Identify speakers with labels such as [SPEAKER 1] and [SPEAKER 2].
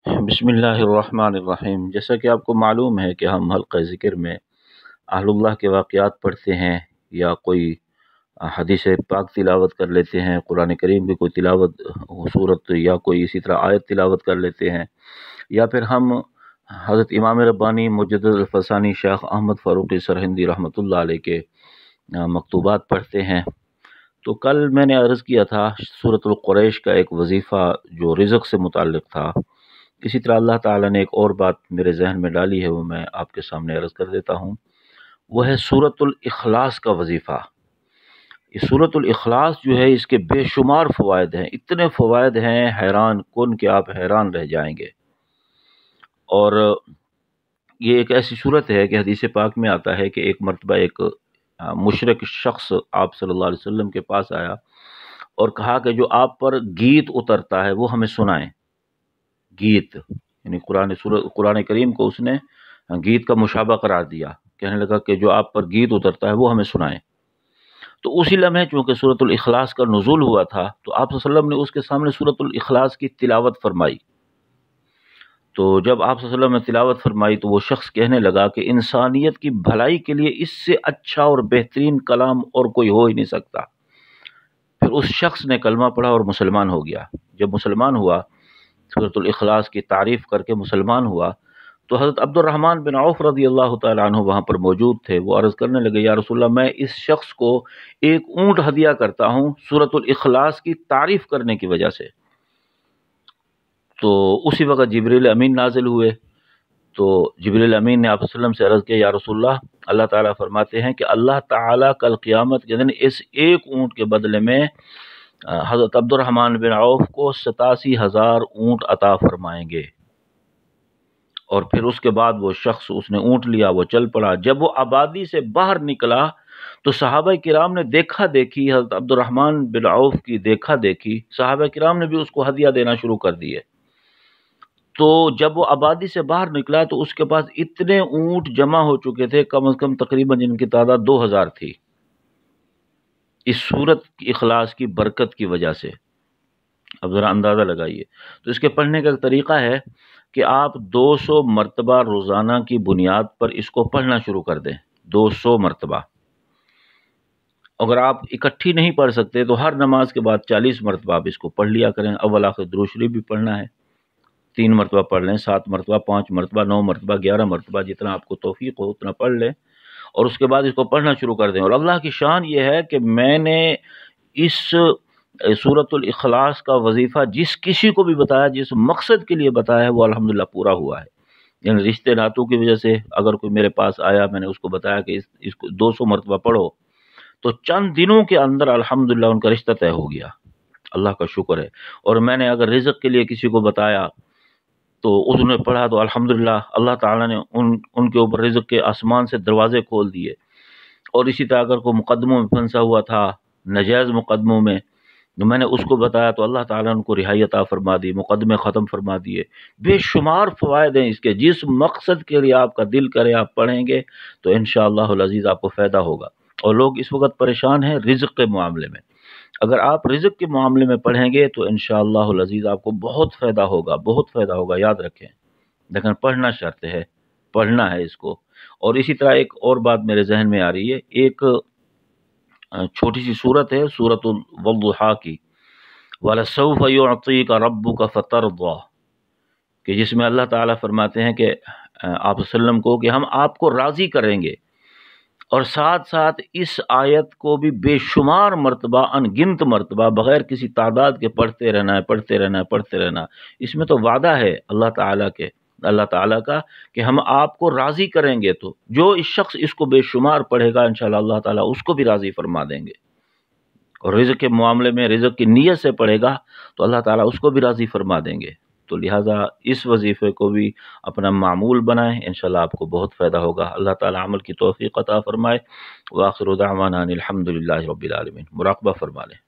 [SPEAKER 1] بسم اللہ الرحمن الرحیم۔ جیسا کہ آپ کو معلوم ہے کہ ہم حلقہ ذکر میں اہل اللہ کے واقعات پڑھتے ہیں، یا کوئی حدیث پاک تلاوت کر لیتے ہیں، قرآن کریم کی کوئی تلاوت صورت یا کوئی اسی طرح آیت تلاوت کر لیتے ہیں، یا پھر ہم حضرت امام ربانی مجدد الفسانی شیخ احمد فاروقی سرہندی رحمۃ اللہ علیہ کے مکتوبات پڑھتے ہیں۔ تو کل میں نے عرض کیا تھا سورۃ القریش کا ایک وظیفہ جو رزق سے متعلق تھا، اسی طرح اللہ تعالیٰ نے ایک اور بات میرے ذہن میں ڈالی ہے، وہ میں آپ کے سامنے عرض کر دیتا ہوں۔ وہ ہے سورۃ الاخلاص کا وظیفہ۔ یہ سورۃ الاخلاص جو ہے، اس کے بے شمار فوائد ہیں، اتنے فوائد ہیں حیران کن کہ آپ حیران رہ جائیں گے۔ اور یہ ایک ایسی صورت ہے کہ حدیث پاک میں آتا ہے کہ ایک مرتبہ ایک مشرک شخص آپ صلی اللہ علیہ وسلم کے پاس آیا اور کہا کہ جو آپ پر گیت اترتا ہے وہ ہمیں سنائیں۔ گیت یعنی قرآن کریم کو اس نے گیت کا مشابہ قرار دیا، کہنے لگا کہ جو آپ پر گیت اترتا ہے وہ ہمیں سنائیں۔ تو اسی لمحے چونکہ سورۃ الاخلاص کا نزول ہوا تھا، تو آپ صلی اللہ علیہ وسلم نے اس کے سامنے سورۃ الاخلاص کی تلاوت فرمائی۔ تو جب آپ صلی اللہ علیہ وسلم نے تلاوت فرمائی تو وہ شخص کہنے لگا کہ انسانیت کی بھلائی کے لیے اس سے اچھا اور بہترین کلام اور کوئی ہو ہی نہیں سکتا۔ پھر اس شخص نے کلمہ پڑھا اور مسلمان ہو گیا۔ جب مسلمان ہوا، سورۃ الاخلاص کی تعریف کر کے مسلمان ہوا، تو حضرت عبد الرحمن بن عوف رضی اللہ تعالیٰ عنہ وہاں پر موجود تھے۔ وہ عرض کرنے لگے، یا رسول اللہ، میں اس شخص کو ایک اونٹ ہدیہ کرتا ہوں سورۃ الاخلاص کی تعریف کرنے کی وجہ سے۔ تو اسی وقت جبریل امین نازل ہوئے، تو جبریل امین نے آپ صلی اللہ علیہ وسلم سے عرض کیا، یا رسول اللہ، اللہ تعالیٰ فرماتے ہیں کہ اللہ تعالیٰ کل قیامت کے دن اس ایک اونٹ کے بدلے میں حضرت عبد الرحمن بن عوف کو 87,000 اونٹ عطا فرمائیں گے۔ اور پھر اس کے بعد وہ شخص، اس نے اونٹ لیا، وہ چل پڑا۔ جب وہ آبادی سے باہر نکلا تو صحابہ کرام نے دیکھا دیکھی، حضرت عبد الرحمن بن عوف کی دیکھا دیکھی، صحابہ کرام نے بھی اس کو ہدیہ دینا شروع کر دیے۔ تو جب وہ آبادی سے باہر نکلا تو اس کے پاس اتنے اونٹ جمع ہو چکے تھے، کم از کم تقریباً جن کی تعداد 2,000 تھی، اس سورت کی اخلاص کی برکت کی وجہ سے۔ اب ذرا اندازہ لگائیے۔ تو اس کے پڑھنے کا طریقہ ہے کہ آپ 200 مرتبہ روزانہ کی بنیاد پر اس کو پڑھنا شروع کر دیں، 200 مرتبہ۔ اگر آپ اکٹھی نہیں پڑھ سکتے تو ہر نماز کے بعد 40 مرتبہ آپ اس کو پڑھ لیا کریں۔ اول آخر درود شریف بھی پڑھنا ہے، 3 مرتبہ پڑھ لیں، 7 مرتبہ، 5 مرتبہ، 9 مرتبہ، 11 مرتبہ، جتنا آپ کو توفیق ہو اتنا پڑھ لیں، اور اس کے بعد اس کو پڑھنا شروع کر دیں۔ اور اللہ کی شان یہ ہے کہ میں نے اس سورۃ الاخلاص کا وظیفہ جس کسی کو بھی بتایا، جس مقصد کے لیے بتایا ہے، وہ الحمدللہ پورا ہوا ہے۔ یعنی رشتے ناتوں کی وجہ سے اگر کوئی میرے پاس آیا، میں نے اس کو بتایا کہ اس کو 200 مرتبہ پڑھو، تو چند دنوں کے اندر الحمدللہ ان کا رشتہ طے ہو گیا۔ اللہ کا شکر ہے۔ اور میں نے اگر رزق کے لیے کسی کو بتایا تو اس نے پڑھا تو الحمدللہ اللہ تعالیٰ نے ان کے اوپر رزق کے آسمان سے دروازے کھول دیے۔ اور اسی طرح اگر کوئی مقدموں میں پھنسا ہوا تھا، ناجائز مقدموں میں، تو میں نے اس کو بتایا تو اللہ تعالیٰ نے ان کو رہائی عطا فرما دی، مقدمے ختم فرما دیے۔ بے شمار فوائد ہیں اس کے۔ جس مقصد کے لیے آپ کا دل کرے آپ پڑھیں گے تو انشاءاللہ العزیز آپ کو فائدہ ہوگا۔ اور لوگ اس وقت پریشان ہیں رزق کے معاملے میں۔ اگر آپ رزق کے معاملے میں پڑھیں گے تو انشاءاللہ العزیز آپ کو بہت فائدہ ہوگا، بہت فائدہ ہوگا، یاد رکھیں۔ لیکن پڑھنا شرط ہے، پڑھنا ہے اس کو۔ اور اسی طرح ایک اور بات میرے ذہن میں آ رہی ہے، ایک چھوٹی سی صورت ہے، سورۃ والضحیٰ کی، وَلَسَوْفَ يُعْطِيكَ رَبُّكَ فَتَرْضَىٰ، کہ جس میں اللہ تعالیٰ فرماتے ہیں کہ آپ صلی اللہ علیہ وسلم کو کہ ہم آپ کو راضی کریں گے۔ اور ساتھ ساتھ اس آیت کو بھی بے شمار مرتبہ، ان گنت مرتبہ، بغیر کسی تعداد کے پڑھتے رہنا ہے، پڑھتے رہنا ہے، پڑھتے رہنا۔ اس میں تو وعدہ ہے اللہ تعالیٰ کا کہ ہم آپ کو راضی کریں گے، تو جو اس شخص اس کو بے شمار پڑھے گا انشاءاللہ اللہ تعالیٰ اس کو بھی راضی فرما دیں گے۔ اور رزق کے معاملے میں رزق کی نیت سے پڑھے گا تو اللہ تعالیٰ اس کو بھی راضی فرما دیں گے۔ تو لہٰذا اس وظیفے کو بھی اپنا معمول بنائیں، انشاءاللہ آپ کو بہت فائدہ ہوگا۔ اللہ تعالیٰ عمل کی توفیق عطا فرمائے۔ وآخر دعوانا ان الحمد للہ رب العالمین۔ مراقبہ فرما لیں۔